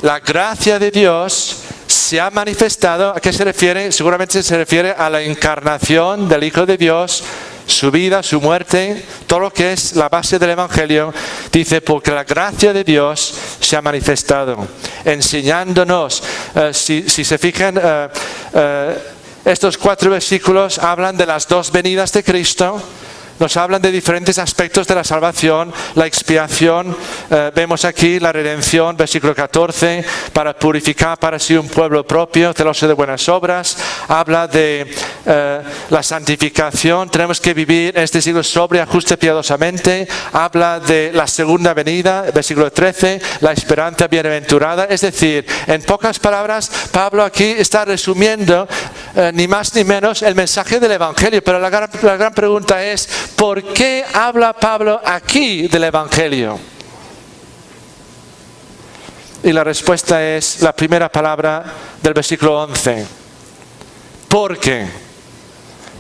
la gracia de Dios se ha manifestado. ¿A qué se refiere? Seguramente se refiere a la encarnación del Hijo de Dios, su vida, su muerte, todo lo que es la base del Evangelio. Dice, porque la gracia de Dios se ha manifestado, enseñándonos. Si se fijan, estos 4 versículos hablan de las 2 venidas de Cristo. Nos hablan de diferentes aspectos de la salvación, la expiación, vemos aquí la redención, versículo 14, para purificar para sí un pueblo propio, celoso de buenas obras. Habla de la santificación, tenemos que vivir en este siglo sobria, justa, piadosamente. Habla de la segunda venida, versículo 13, la esperanza bienaventurada. Es decir, en pocas palabras, Pablo aquí está resumiendo ni más ni menos el mensaje del Evangelio, pero la gran pregunta es, ¿por qué habla Pablo aquí del Evangelio? Y la respuesta es la primera palabra del versículo 11. ¿Por qué?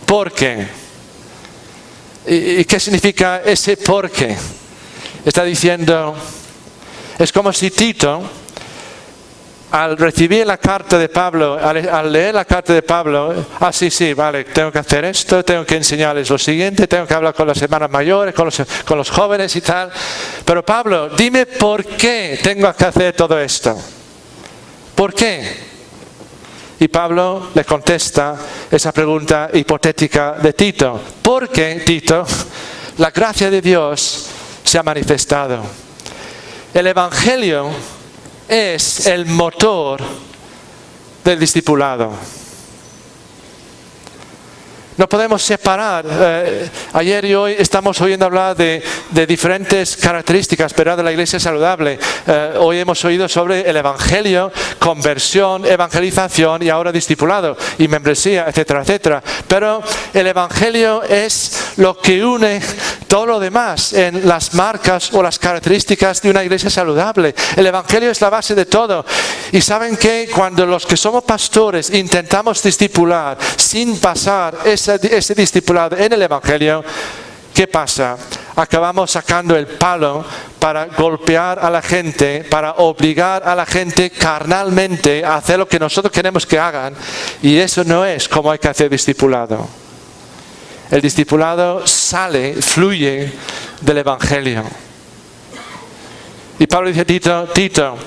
¿Por qué? ¿Y qué significa ese por qué? Está diciendo, es como si Tito, al recibir la carta de Pablo, al leer la carta de Pablo, sí, vale, tengo que hacer esto, tengo que enseñarles lo siguiente, tengo que hablar con las hermanas mayores, con los jóvenes y tal. Pero Pablo, dime por qué tengo que hacer todo esto. ¿Por qué? Y Pablo le contesta esa pregunta hipotética de Tito. ¿Por qué, Tito? La gracia de Dios se ha manifestado. El Evangelio es el motor del discipulado. No podemos separar. Ayer y hoy estamos oyendo hablar de diferentes características, ¿verdad?, de la iglesia saludable. Hoy hemos oído sobre el Evangelio, conversión, evangelización y ahora discipulado y membresía, etcétera, etcétera. Pero el Evangelio es lo que une todo lo demás en las marcas o las características de una iglesia saludable. El Evangelio es la base de todo. Y saben que cuando los que somos pastores intentamos discipular sin pasar ese discipulado en el Evangelio, ¿qué pasa? Acabamos sacando el palo para golpear a la gente, para obligar a la gente carnalmente a hacer lo que nosotros queremos que hagan, y eso no es como hay que hacer discipulado. El discipulado fluye del Evangelio. Y Pablo dice a Tito,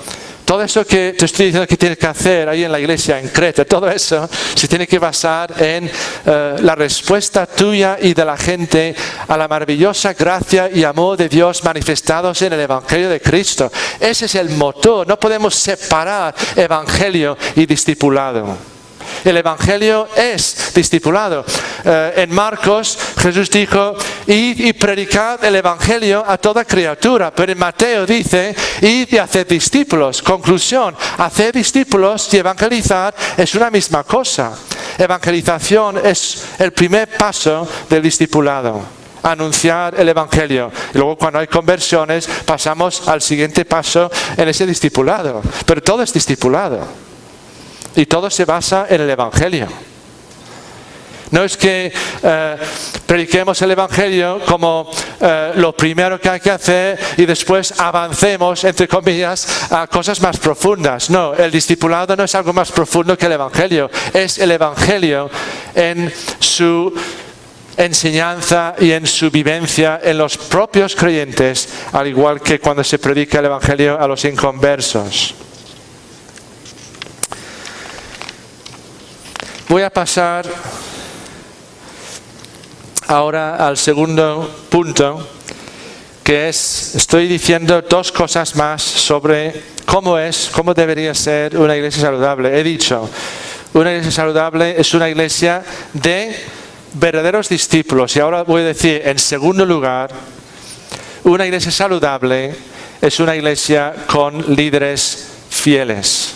todo eso que te estoy diciendo que tienes que hacer ahí en la iglesia, en Creta, todo eso se tiene que basar en la respuesta tuya y de la gente a la maravillosa gracia y amor de Dios manifestados en el Evangelio de Cristo. Ese es el motor. No podemos separar Evangelio y discipulado. El Evangelio es discipulado. En Marcos Jesús dijo, id y predicad el Evangelio a toda criatura. Pero en Mateo dice, id y haced discípulos. Conclusión, hacer discípulos y evangelizar es una misma cosa. Evangelización es el primer paso del discipulado. Anunciar el Evangelio. Y luego cuando hay conversiones pasamos al siguiente paso en ese discipulado. Pero todo es discipulado. Y todo se basa en el Evangelio. No es que prediquemos el Evangelio como lo primero que hay que hacer y después avancemos, entre comillas, a cosas más profundas. No, el discipulado no es algo más profundo que el Evangelio. Es el Evangelio en su enseñanza y en su vivencia en los propios creyentes, al igual que cuando se predica el Evangelio a los inconversos. Voy a pasar ahora al segundo punto, que es, estoy diciendo dos cosas más sobre cómo debería ser una iglesia saludable. He dicho, una iglesia saludable es una iglesia de verdaderos discípulos. Y ahora voy a decir, en segundo lugar, una iglesia saludable es una iglesia con líderes fieles.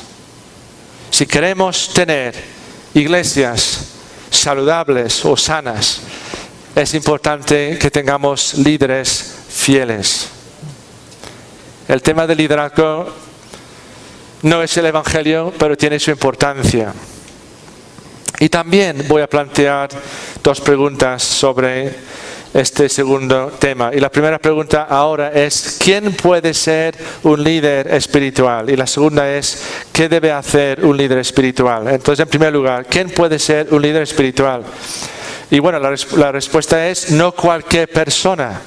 Si queremos tener iglesias saludables o sanas, es importante que tengamos líderes fieles. El tema del liderazgo no es el Evangelio, pero tiene su importancia. Y también voy a plantear dos preguntas sobre este segundo tema. Y la primera pregunta ahora es, ¿quién puede ser un líder espiritual? Y la segunda es, ¿qué debe hacer un líder espiritual? Entonces, en primer lugar, ¿quién puede ser un líder espiritual? Y bueno, la respuesta es, no cualquier persona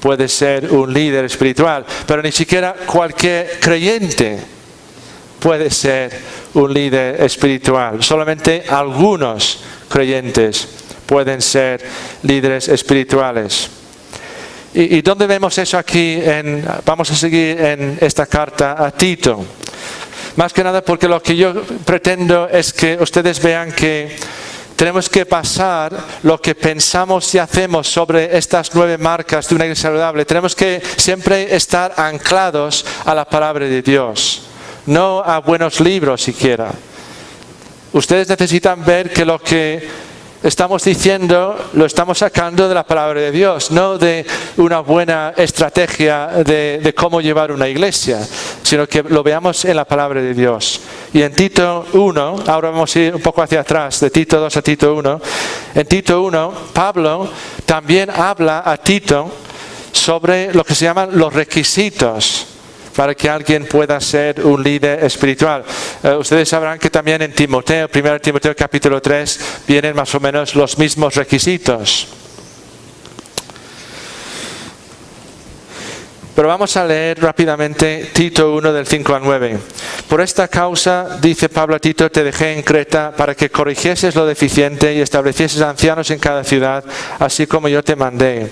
puede ser un líder espiritual, pero ni siquiera cualquier creyente puede ser un líder espiritual. Solamente algunos creyentes pueden ser líderes espirituales. ¿Y dónde vemos eso aquí? Vamos a seguir en esta carta a Tito. Más que nada porque lo que yo pretendo es que ustedes vean que tenemos que pasar lo que pensamos y hacemos sobre estas 9 marcas de una iglesia saludable. Tenemos que siempre estar anclados a la palabra de Dios, no a buenos libros siquiera. Ustedes necesitan ver que lo que estamos diciendo lo estamos sacando de la palabra de Dios, no de una buena estrategia de cómo llevar una iglesia, sino que lo veamos en la palabra de Dios. Y en Tito 1, ahora vamos a ir un poco hacia atrás, de Tito 2 a Tito 1, en Tito 1, Pablo también habla a Tito sobre lo que se llaman los requisitos para que alguien pueda ser un líder espiritual. Ustedes sabrán que también en Timoteo, 1 Timoteo capítulo 3, vienen más o menos los mismos requisitos. Pero vamos a leer rápidamente Tito 1 del 5 al 9. Por esta causa, dice Pablo a Tito, te dejé en Creta para que corrigieses lo deficiente y establecieses ancianos en cada ciudad, así como yo te mandé.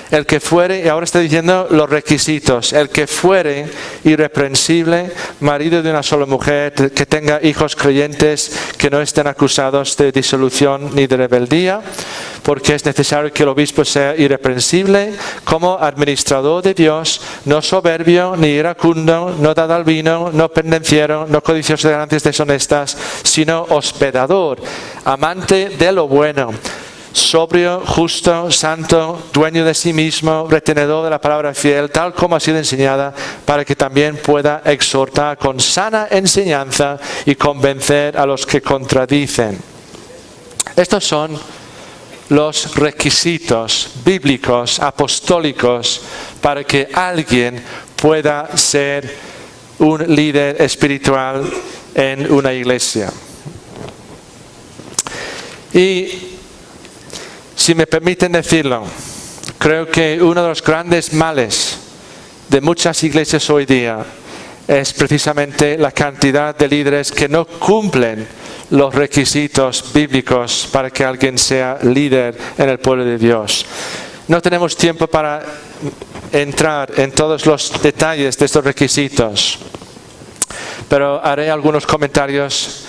El que fuere, y ahora está diciendo los requisitos, el que fuere irreprensible, marido de una sola mujer, que tenga hijos creyentes, que no estén acusados de disolución ni de rebeldía, porque es necesario que el obispo sea irreprensible, como administrador de Dios, no soberbio, ni iracundo, no dado al vino, no pendenciero, no codicioso de ganancias deshonestas, sino hospedador, amante de lo bueno, sobrio, justo, santo, dueño de sí mismo, retenedor de la palabra fiel, tal como ha sido enseñada, para que también pueda exhortar con sana enseñanza y convencer a los que contradicen. Estos son los requisitos bíblicos, apostólicos, para que alguien pueda ser un líder espiritual en una iglesia. Y si me permiten decirlo, creo que uno de los grandes males de muchas iglesias hoy día es precisamente la cantidad de líderes que no cumplen los requisitos bíblicos para que alguien sea líder en el pueblo de Dios. No tenemos tiempo para entrar en todos los detalles de estos requisitos, pero haré algunos comentarios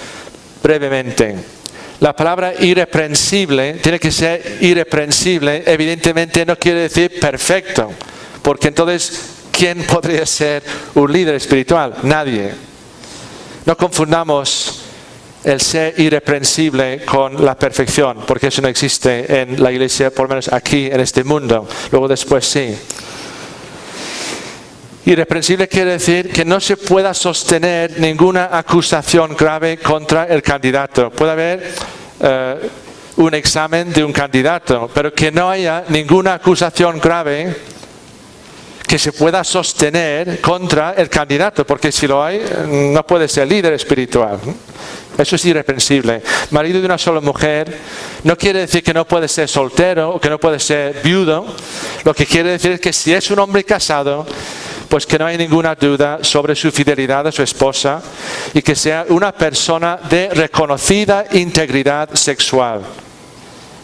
brevemente. La palabra irreprensible tiene que ser irreprensible, evidentemente no quiere decir perfecto, porque entonces, ¿quién podría ser un líder espiritual? Nadie. No confundamos el ser irreprensible con la perfección, porque eso no existe en la iglesia, por lo menos aquí en este mundo, luego después sí. Irreprensible quiere decir que no se pueda sostener ninguna acusación grave contra el candidato. Puede haber un examen de un candidato, pero que no haya ninguna acusación grave que se pueda sostener contra el candidato, porque si lo hay, no puede ser líder espiritual. Eso es irreprensible. Marido de una sola mujer no quiere decir que no puede ser soltero o que no puede ser viudo. Lo que quiere decir es que si es un hombre casado, pues que no hay ninguna duda sobre su fidelidad a su esposa y que sea una persona de reconocida integridad sexual.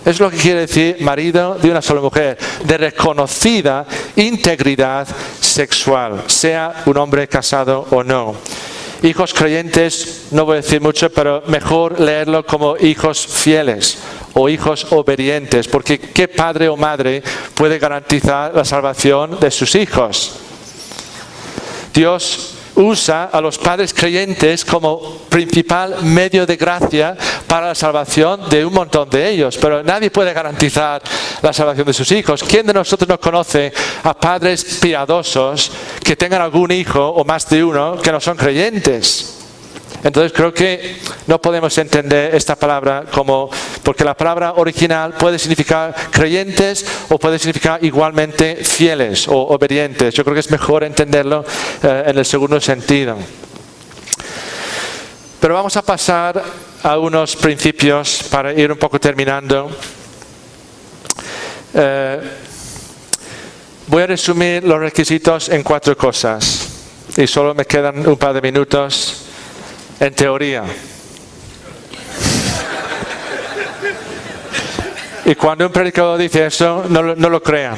Es lo que quiere decir marido de una sola mujer, de reconocida integridad sexual, sea un hombre casado o no. Hijos creyentes, no voy a decir mucho, pero mejor leerlo como hijos fieles o hijos obedientes, porque ¿qué padre o madre puede garantizar la salvación de sus hijos? Dios usa a los padres creyentes como principal medio de gracia para la salvación de un montón de ellos, pero nadie puede garantizar la salvación de sus hijos. ¿Quién de nosotros no conoce a padres piadosos que tengan algún hijo o más de uno que no son creyentes? Entonces creo que no podemos entender esta palabra porque la palabra original puede significar creyentes o puede significar igualmente fieles o obedientes. Yo creo que es mejor entenderlo en el segundo sentido. Pero vamos a pasar a unos principios para ir un poco terminando. Voy a resumir los requisitos en 4 cosas y solo me quedan un par de minutos. En teoría. Y cuando un predicador dice eso, no lo crean.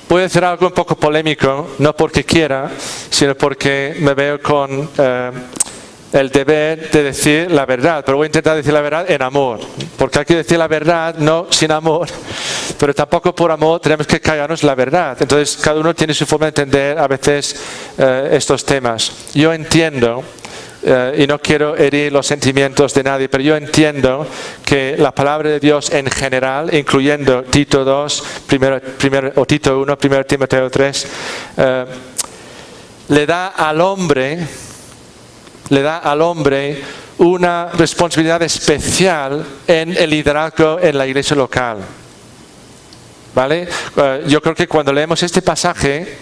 Voy a decir algo un poco polémico, no porque quiera, sino porque me veo con el deber de decir la verdad. Pero voy a intentar decir la verdad en amor. Porque hay que decir la verdad, no sin amor. Pero tampoco por amor tenemos que callarnos la verdad. Entonces cada uno tiene su forma de entender a veces estos temas. Yo entiendo, y no quiero herir los sentimientos de nadie, pero yo entiendo que la palabra de Dios en general, incluyendo Tito 2, o Tito 1, 1 Timoteo 3, le da al hombre una responsabilidad especial en el liderazgo en la iglesia local. ¿Vale? Yo creo que cuando leemos este pasaje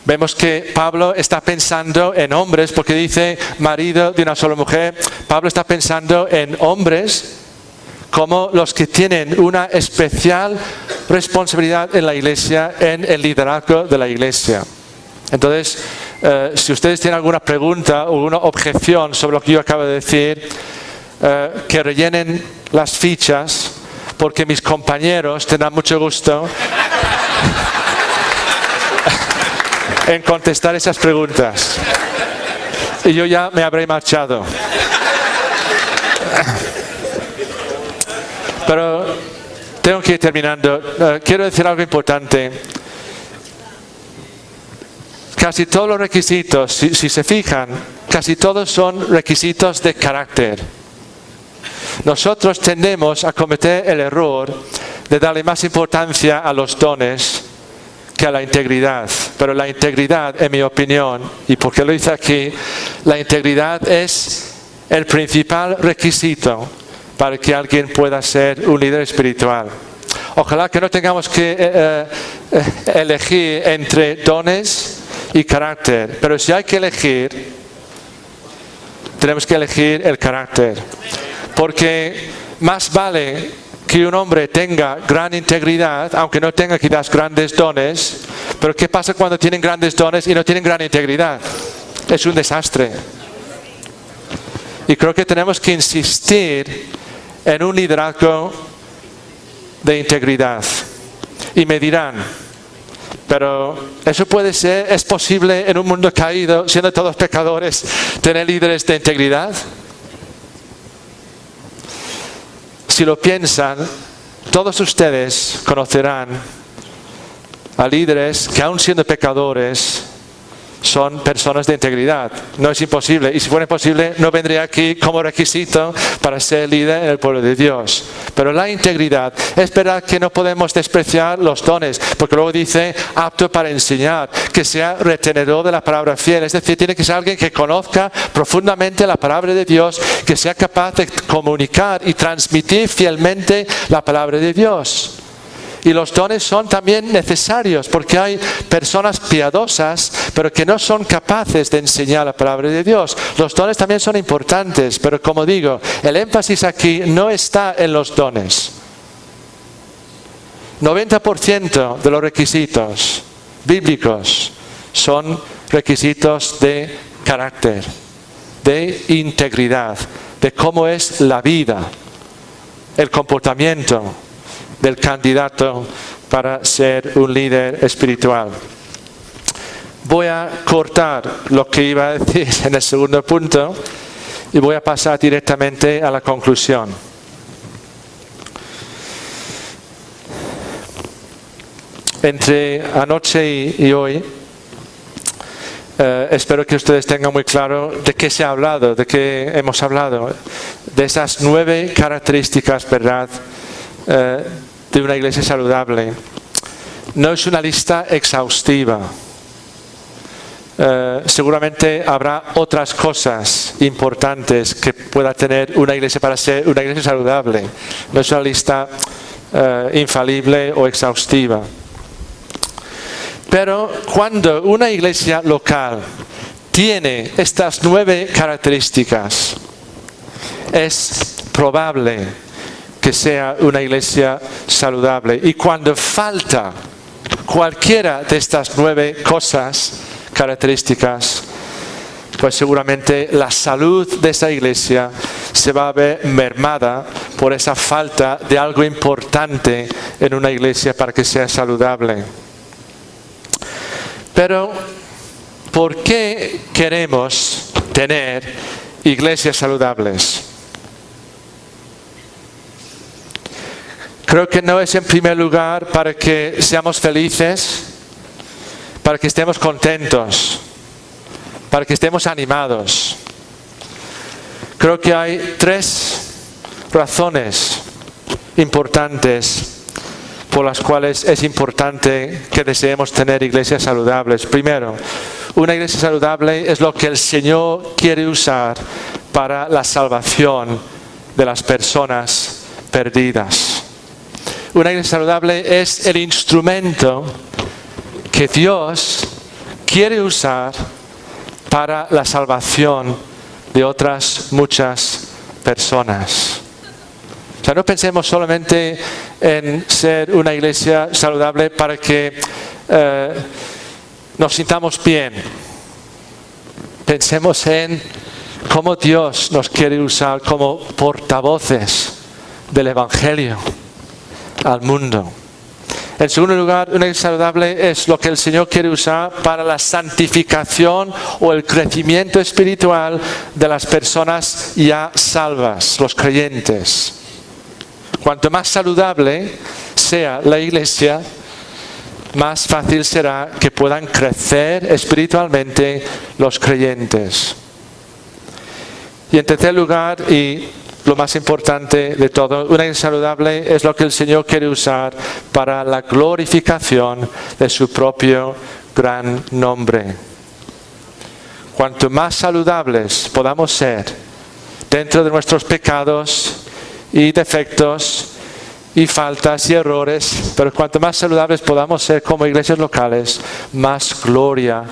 vemos que Pablo está pensando en hombres, porque dice marido de una sola mujer. Pablo está pensando en hombres como los que tienen una especial responsabilidad en la iglesia, en el liderazgo de la iglesia. Entonces, si ustedes tienen alguna pregunta o alguna objeción sobre lo que yo acabo de decir, que rellenen las fichas, porque mis compañeros tendrán mucho gusto en contestar esas preguntas. Y yo ya me habré marchado. Pero tengo que ir terminando. Quiero decir algo importante. Casi todos los requisitos, si se fijan, casi todos son requisitos de carácter. Nosotros tendemos a cometer el error de darle más importancia a los dones que a la integridad. Pero la integridad, en mi opinión, y porque lo dice aquí, la integridad es el principal requisito para que alguien pueda ser un líder espiritual. Ojalá que no tengamos que elegir entre dones y carácter, pero si hay que elegir, tenemos que elegir el carácter. Porque más vale que un hombre tenga gran integridad, aunque no tenga quizás grandes dones, pero ¿qué pasa cuando tienen grandes dones y no tienen gran integridad? Es un desastre. Y creo que tenemos que insistir en un liderazgo de integridad. Y me dirán, pero eso puede ser, es posible en un mundo caído, siendo todos pecadores, tener líderes de integridad. Si lo piensan, todos ustedes conocerán a líderes que aun siendo pecadores son personas de integridad. No es imposible, y si fuera imposible no vendría aquí como requisito para ser líder en el pueblo de Dios. Pero la integridad, es verdad que no podemos despreciar los dones, porque luego dice apto para enseñar, que sea retenedor de la palabra fiel, es decir, tiene que ser alguien que conozca profundamente la palabra de Dios, que sea capaz de comunicar y transmitir fielmente la palabra de Dios. Y los dones son también necesarios porque hay personas piadosas pero que no son capaces de enseñar la palabra de Dios. Los dones también son importantes, pero como digo, el énfasis aquí no está en los dones. 90% de los requisitos bíblicos son requisitos de carácter, de integridad, de cómo es la vida, el comportamiento del candidato para ser un líder espiritual. Voy a cortar lo que iba a decir en el segundo punto y voy a pasar directamente a la conclusión. Entre anoche y hoy, espero que ustedes tengan muy claro de qué se ha hablado, de qué hemos hablado, de esas 9 características, ¿verdad?, de una iglesia saludable. No es una lista exhaustiva. Seguramente habrá otras cosas importantes que pueda tener una iglesia para ser una iglesia saludable. No es una lista infalible o exhaustiva. Pero cuando una iglesia local tiene estas 9 características, es probable que sea una iglesia saludable. Y cuando falta cualquiera de estas 9 características, pues seguramente la salud de esa iglesia se va a ver mermada por esa falta de algo importante en una iglesia para que sea saludable. Pero, ¿por qué queremos tener iglesias saludables? Creo que no es en primer lugar para que seamos felices, para que estemos contentos, para que estemos animados. Creo que hay 3 razones importantes por las cuales es importante que deseemos tener iglesias saludables. Primero, una iglesia saludable es lo que el Señor quiere usar para la salvación de las personas perdidas. Una iglesia saludable es el instrumento que Dios quiere usar para la salvación de otras muchas personas. O sea, no pensemos solamente en ser una iglesia saludable para que nos sintamos bien. Pensemos en cómo Dios nos quiere usar como portavoces del Evangelio al mundo. En segundo lugar, una iglesia saludable es lo que el Señor quiere usar para la santificación o el crecimiento espiritual de las personas ya salvas, los creyentes. Cuanto más saludable sea la iglesia, más fácil será que puedan crecer espiritualmente los creyentes. Y en tercer lugar, y lo más importante de todo, una iglesia saludable es lo que el Señor quiere usar para la glorificación de su propio gran nombre. Cuanto más saludables podamos ser dentro de nuestros pecados y defectos y faltas y errores, pero cuanto más saludables podamos ser como iglesias locales, más gloria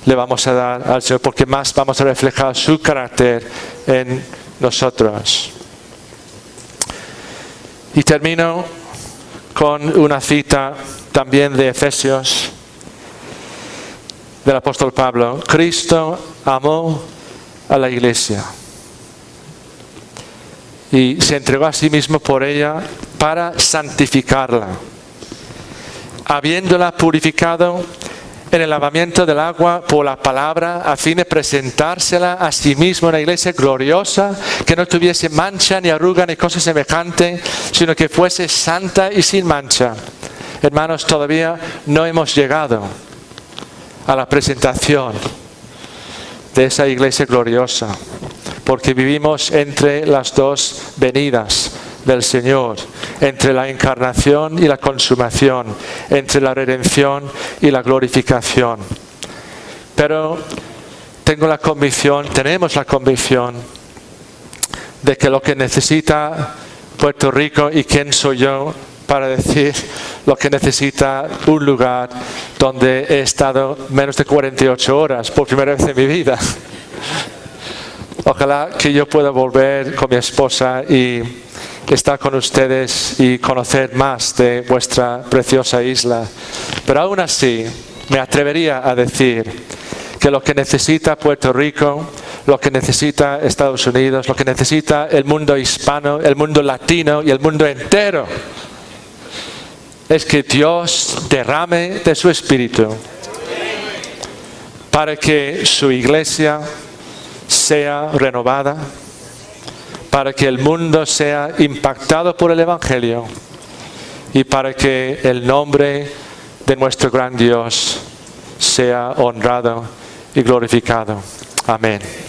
le vamos a dar al Señor, porque más vamos a reflejar su carácter en nosotros. Y termino con una cita también de Efesios del apóstol Pablo. Cristo amó a la iglesia y se entregó a sí mismo por ella para santificarla, habiéndola purificado en el lavamiento del agua por la palabra, a fin de presentársela a sí mismo una iglesia gloriosa, que no tuviese mancha ni arruga ni cosa semejante, sino que fuese santa y sin mancha. Hermanos, todavía no hemos llegado a la presentación de esa iglesia gloriosa, porque vivimos entre las dos venidas del Señor, entre la encarnación y la consumación, entre la redención y la glorificación. Pero tenemos la convicción de que lo que necesita Puerto Rico y quién soy yo para decir lo que necesita un lugar donde he estado menos de 48 horas por primera vez en mi vida. Ojalá que yo pueda volver con mi esposa y estar con ustedes y conocer más de vuestra preciosa isla. Pero aún así, me atrevería a decir que lo que necesita Puerto Rico, lo que necesita Estados Unidos, lo que necesita el mundo hispano, el mundo latino y el mundo entero, es que Dios derrame de su Espíritu para que su iglesia sea renovada, para que el mundo sea impactado por el Evangelio y para que el nombre de nuestro gran Dios sea honrado y glorificado. Amén.